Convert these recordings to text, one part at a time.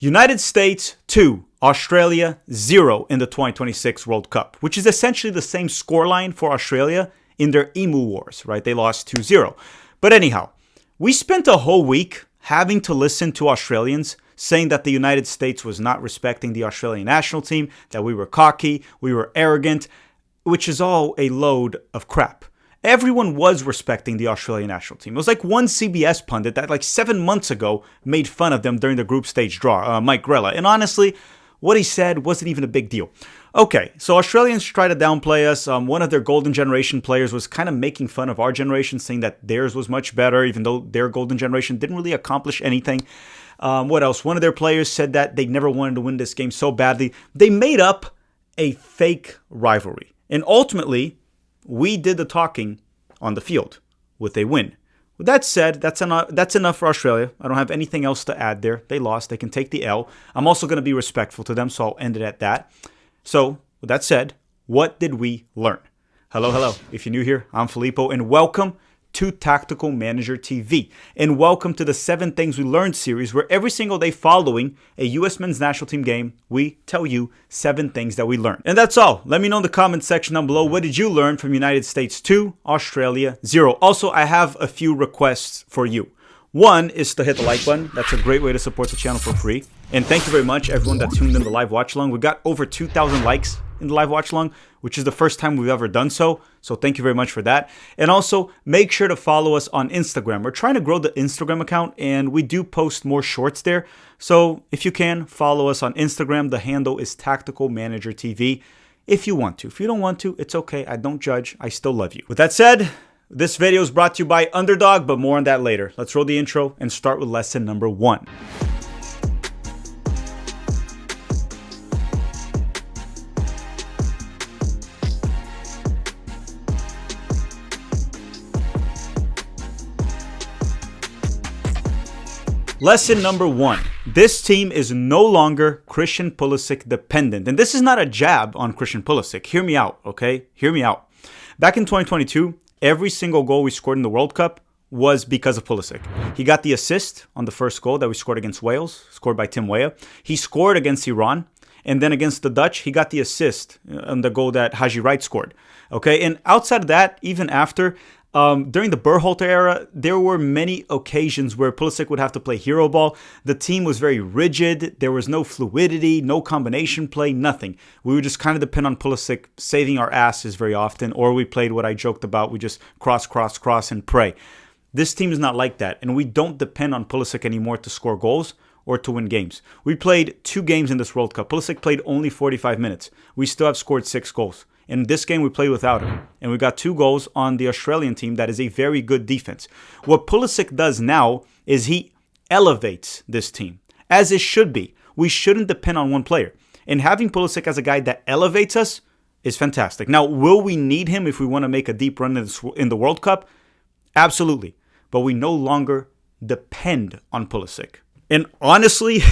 United States 2, Australia 0 in the 2026 World Cup, which is essentially the same scoreline for Australia in their Emu Wars, right? They lost 2-0. But anyhow, we spent a whole week having to listen to Australians saying that the United States was not respecting the Australian national team, that we were cocky, we were arrogant, which is all a load of crap. Everyone was respecting the Australian national team. It was like one CBS pundit that like 7 months ago made fun of them during the group stage draw, Mike Grella. And honestly, what he said wasn't even a big deal. Okay, so Australians try to downplay us. One of their golden generation players was kind of making fun of our generation, saying that theirs was much better, even though their golden generation didn't really accomplish anything. What else? One of their players said that they never wanted to win this game so badly. They made up a fake rivalry. And ultimately, we did the talking on the field with a win. With that said, that's enough for Australia. I don't have anything else to add there. They lost. They can take the L. I'm also going to be respectful to them, so I'll end it at that. So, with that said, what did we learn? Hello. If you're new here, I'm Filippo, and welcome to Tactical Manager TV. And welcome to the 7 Things We Learned series, where every single day following a U.S. men's national team game, we tell you 7 things that we learned. And that's all. Let me know in the comment section down below, what did you learn from United States 2, Australia 0? Also, I have a few requests for you. One is to hit the like button. That's a great way to support the channel for free. And thank you very much, everyone that tuned in the live watch along. We got over 2,000 likes in the live watch along, which is the first time we've ever done so. So thank you very much for that. And also, make sure to follow us on Instagram. We're trying to grow the Instagram account, and we do post more shorts there. So if you can, follow us on Instagram. The handle is Tactical Manager TV. If you want to. If you don't want to, it's okay. I don't judge. I still love you. With that said, this video is brought to you by Underdog, but more on that later. Let's roll the intro and start with lesson number 1. Lesson number 1. This team is no longer Christian Pulisic dependent. And this is not a jab on Christian Pulisic. Hear me out, okay? Hear me out. Back in 2022, every single goal we scored in the World Cup was because of Pulisic. He got the assist on the first goal that we scored against Wales, scored by Tim Weah. He scored against Iran. And then against the Dutch, he got the assist on the goal that Haji Wright scored. Okay, and outside of that, even after, during the Berhalter era, there were many occasions where Pulisic would have to play hero ball. The team was very rigid. There was no fluidity, no combination play, nothing. We would just kind of depend on Pulisic saving our asses very often, or we played what I joked about. We just cross, and pray. This team is not like that, and we don't depend on Pulisic anymore to score goals or to win games. We played 2 games in this World Cup. Pulisic played only 45 minutes. We still have scored 6 goals. In this game, we played without him. And we got 2 goals on the Australian team that is a very good defense. What Pulisic does now is he elevates this team, as it should be. We shouldn't depend on one player. And having Pulisic as a guy that elevates us is fantastic. Now, will we need him if we want to make a deep run in the World Cup? Absolutely. But we no longer depend on Pulisic. And honestly,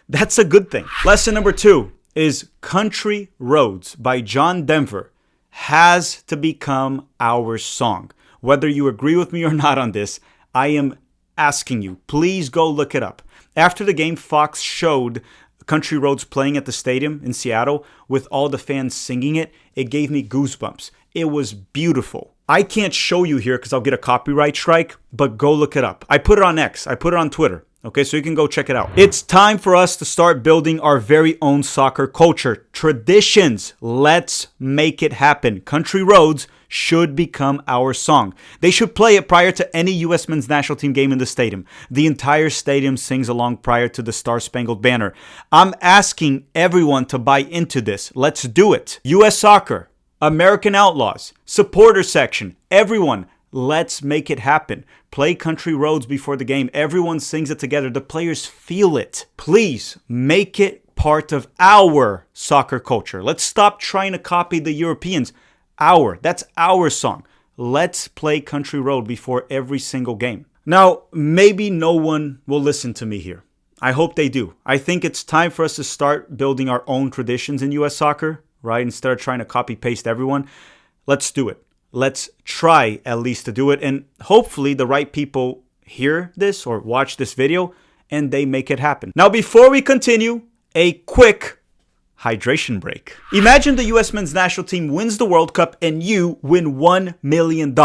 that's a good thing. Lesson number 2 is Country Roads by John Denver has to become our song. Whether you agree with me or not on this, I am asking you, please go look it up. After the game, Fox showed Country Roads playing at the stadium in Seattle with all the fans singing it. It gave me goosebumps. It was beautiful. I can't show you here because I'll get a copyright strike, but go look it up. I put it on X. I put it on Twitter. Okay, so you can go check it out. It's time for us to start building our very own soccer culture. Traditions. Let's make it happen. Country Roads should become our song. They should play it prior to any U.S. men's national team game in the stadium. The entire stadium sings along prior to the Star-Spangled Banner. I'm asking everyone to buy into this. Let's do it. U.S. Soccer, American Outlaws, supporter section, everyone. Let's make it happen. Play Country Roads before the game. Everyone sings it together. The players feel it. Please make it part of our soccer culture. Let's stop trying to copy the Europeans. That's our song. Let's play Country Road before every single game. Now, maybe no one will listen to me here. I hope they do. I think it's time for us to start building our own traditions in U.S. soccer, right? Instead of trying to copy paste everyone. Let's do it. Let's try at least to do it. And hopefully the right people hear this or watch this video and they make it happen. Now, before we continue, a quick hydration break. Imagine the US men's national team wins the World Cup and you win $1 million.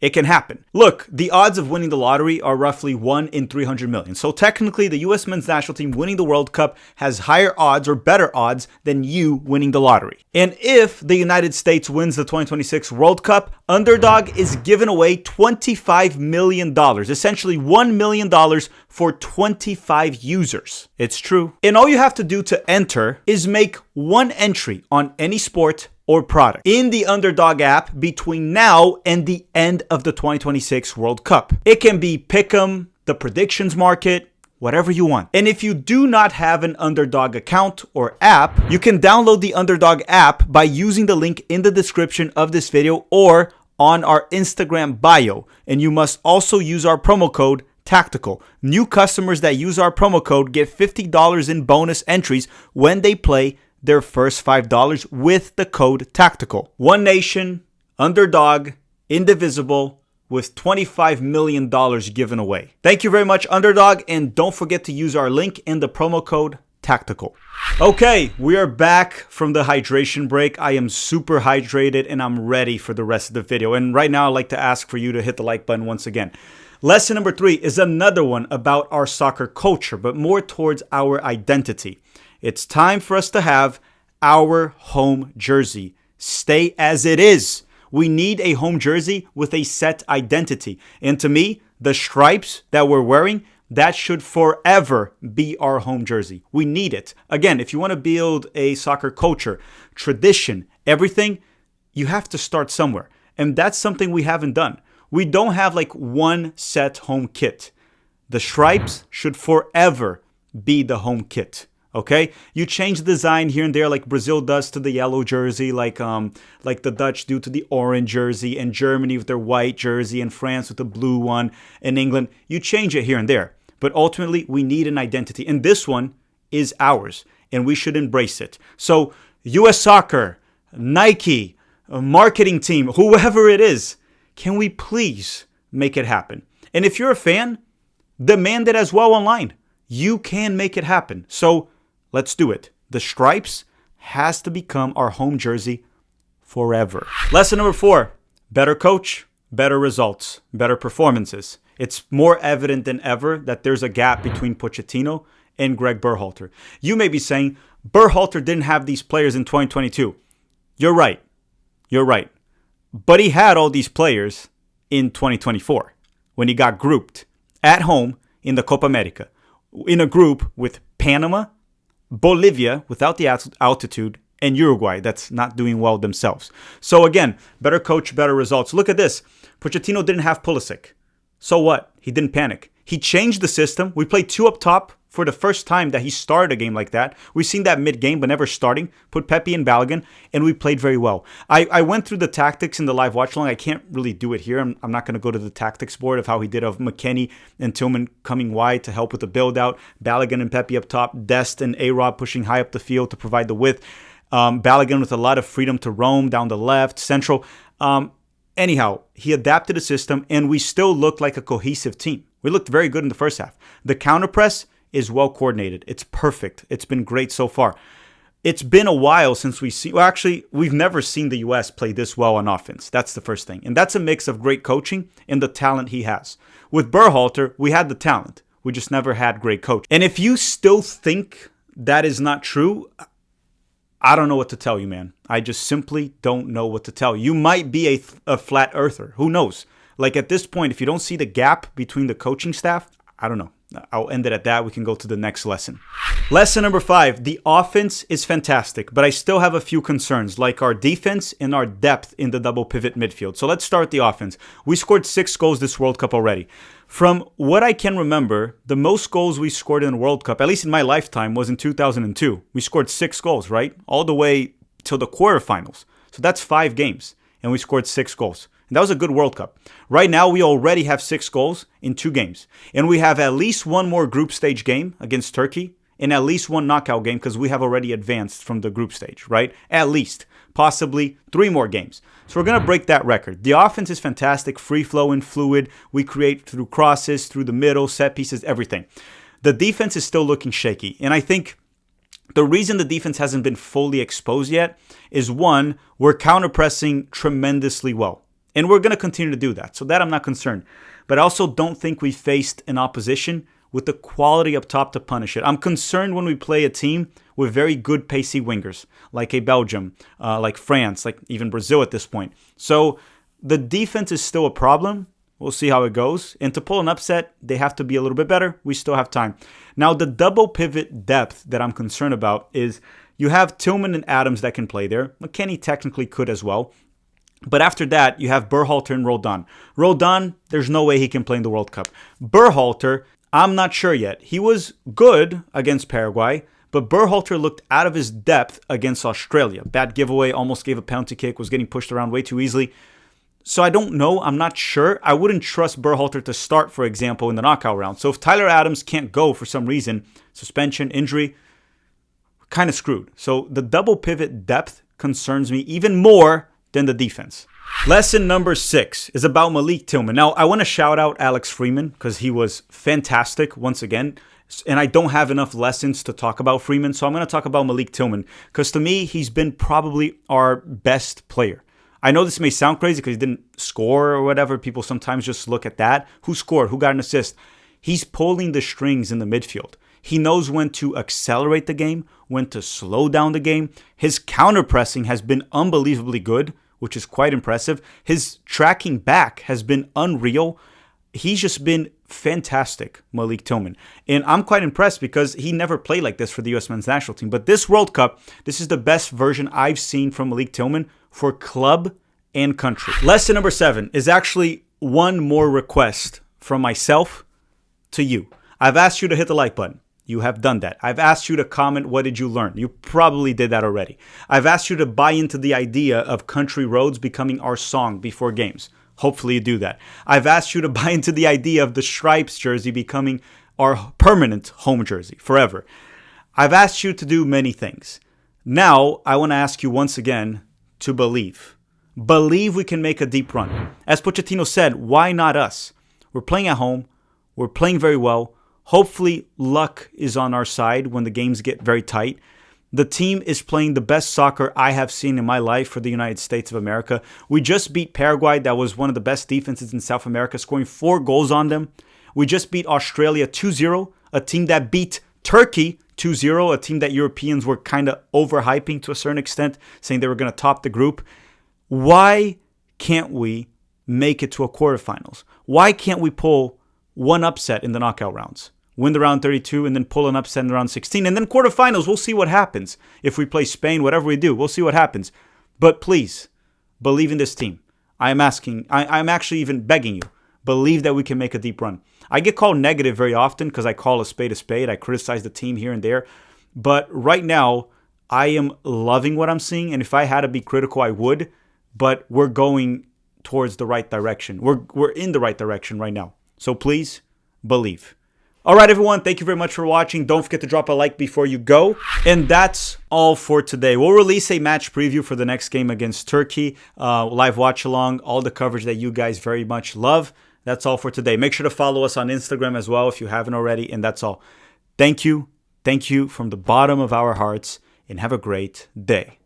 It can happen. Look, the odds of winning the lottery are roughly 1 in 300 million. So technically, the US men's national team winning the World Cup has higher odds or better odds than you winning the lottery. And if the United States wins the 2026 World Cup, Underdog is giving away $25 million, essentially $1 million for 25 users. It's true. And all you have to do to enter is make one entry on any sport or product in the Underdog app between now and the end of the 2026 World Cup. It can be Pick'em, the predictions market, whatever you want. And if you do not have an Underdog account or app, you can download the Underdog app by using the link in the description of this video or on our Instagram bio. And you must also use our promo code Tactical. New customers that use our promo code get $50 in bonus entries when they play their first $5 with the code Tactical. One nation, Underdog, indivisible, with $25 million given away. Thank you very much, Underdog, and don't forget to use our link in the promo code Tactical. Okay, we are back from the hydration break. I am super hydrated and I'm ready for the rest of the video. And right now, I'd like to ask for you to hit the like button once again. Lesson number 3 is another one about our soccer culture, but more towards our identity. It's time for us to have our home jersey. Stay as it is. We need a home jersey with a set identity. And to me, the stripes that we're wearing, that should forever be our home jersey. We need it. Again, if you want to build a soccer culture, tradition, everything, you have to start somewhere. And that's something we haven't done. We don't have like one set home kit. The stripes should forever be the home kit. Okay, you change the design here and there, like Brazil does to the yellow jersey, like the Dutch do to the orange jersey, and Germany with their white jersey, and France with the blue one, and England. You change it here and there, but ultimately we need an identity, and this one is ours, and we should embrace it. So, U.S. Soccer, Nike, a marketing team, whoever it is, can we please make it happen? And if you're a fan, demand it as well online. You can make it happen. So let's do it. The stripes has to become our home jersey forever. Lesson number 4, better coach, better results, better performances. It's more evident than ever that there's a gap between Pochettino and Greg Berhalter. You may be saying, Berhalter didn't have these players in 2022. You're right. You're right. But he had all these players in 2024 when he got grouped at home in the Copa America in a group with Panama, Bolivia without the altitude, and Uruguay that's not doing well themselves. So again, better coach, better results. Look at this. Pochettino didn't have Pulisic. So what? He didn't panic. He changed the system. We played 2 up top for the first time that he started a game like that. We've seen that mid-game, but never starting. Put Pepe and Balogun, and we played very well. I went through the tactics in the live watch-along. I can't really do it here. I'm not going to go to the tactics board of how he did of McKennie and Tillman coming wide to help with the build-out. Balogun and Pepe up top. Dest and A-Rod pushing high up the field to provide the width. Balogun with a lot of freedom to roam down the left, central. Anyhow, he adapted the system, and we still looked like a cohesive team. We looked very good in the first half. The counter press is well coordinated. It's perfect. It's been great so far. It's been a while since we've never seen the U.S. play this well on offense. That's the first thing. And that's a mix of great coaching and the talent he has. With Berhalter, we had the talent. We just never had great coaching. And if you still think that is not true, I don't know what to tell you, man. I just simply don't know what to tell you. You might be a flat earther. Who knows? Like at this point, if you don't see the gap between the coaching staff, I don't know. I'll end it at that. We can go to the next lesson. Lesson number 5. The offense is fantastic, but I still have a few concerns, like our defense and our depth in the double pivot midfield. So let's start the offense. We scored 6 goals this World Cup already. From what I can remember, the most goals we scored in the World Cup, at least in my lifetime, was in 2002. We scored 6 goals, right? All the way till the quarterfinals. So that's 5 games, and we scored 6 goals. And that was a good World Cup. Right now, we already have 6 goals in 2 games. And we have at least one more group stage game against Turkey and at least one knockout game because we have already advanced from the group stage, right? At least. Possibly 3 more games. So we're going to break that record. The offense is fantastic, free-flowing, fluid. We create through crosses, through the middle, set pieces, everything. The defense is still looking shaky. And I think the reason the defense hasn't been fully exposed yet is, one, we're counter-pressing tremendously well. And we're going to continue to do that. So that I'm not concerned. But I also don't think we faced an opposition with the quality up top to punish it. I'm concerned when we play a team with very good pacey wingers, like a Belgium, like France, like even Brazil at this point. So the defense is still a problem. We'll see how it goes. And to pull an upset, they have to be a little bit better. We still have time. Now, the double pivot depth that I'm concerned about is you have Tillman and Adams that can play there. McKennie technically could as well. But after that, you have Berhalter and Roldan. Roldan, there's no way he can play in the World Cup. Berhalter, I'm not sure yet. He was good against Paraguay, but Berhalter looked out of his depth against Australia. Bad giveaway, almost gave a penalty kick, was getting pushed around way too easily. So I don't know. I'm not sure. I wouldn't trust Berhalter to start, for example, in the knockout round. So if Tyler Adams can't go for some reason, suspension, injury, kind of screwed. So the double pivot depth concerns me even more than the defense. Lesson number 6 is about Malik Tillman. Now, I want to shout out Alex Freeman because he was fantastic once again. And I don't have enough lessons to talk about Freeman. So I'm going to talk about Malik Tillman because to me, he's been probably our best player. I know this may sound crazy because he didn't score or whatever. People sometimes just look at that. Who scored? Who got an assist? He's pulling the strings in the midfield. He knows when to accelerate the game, when to slow down the game. His counter-pressing has been unbelievably good, which is quite impressive. His tracking back has been unreal. He's just been fantastic, Malik Tillman. And I'm quite impressed because he never played like this for the U.S. men's national team. But this World Cup, this is the best version I've seen from Malik Tillman for club and country. Lesson number 7 is actually one more request from myself to you. I've asked you to hit the like button. You have done that. I've asked you to comment, what did you learn? You probably did that already. I've asked you to buy into the idea of Country Roads becoming our song before games. Hopefully you do that. I've asked you to buy into the idea of the Stripes jersey becoming our permanent home jersey forever. I've asked you to do many things. Now, I want to ask you once again to believe. Believe we can make a deep run. As Pochettino said, why not us? We're playing at home. We're playing very well. Hopefully, luck is on our side when the games get very tight. The team is playing the best soccer I have seen in my life for the United States of America. We just beat Paraguay. That was one of the best defenses in South America, scoring 4 goals on them. We just beat Australia 2-0, a team that beat Turkey 2-0, a team that Europeans were kind of overhyping to a certain extent, saying they were going to top the group. Why can't we make it to a quarterfinals? Why can't we pull one upset in the knockout rounds? Win the round 32 and then pull an upset in the round 16. And then quarterfinals, we'll see what happens. If we play Spain, whatever we do, we'll see what happens. But please, believe in this team. I'm actually even begging you, believe that we can make a deep run. I get called negative very often because I call a spade a spade. I criticize the team here and there. But right now, I am loving what I'm seeing. And if I had to be critical, I would. But we're going towards the right direction. We're in the right direction right now. So please, believe. All right, everyone. Thank you very much for watching. Don't forget to drop a like before you go. And that's all for today. We'll release a match preview for the next game against Turkey. Live watch along, all the coverage that you guys very much love. That's all for today. Make sure to follow us on Instagram as well if you haven't already. And that's all. Thank you. Thank you from the bottom of our hearts. And have a great day.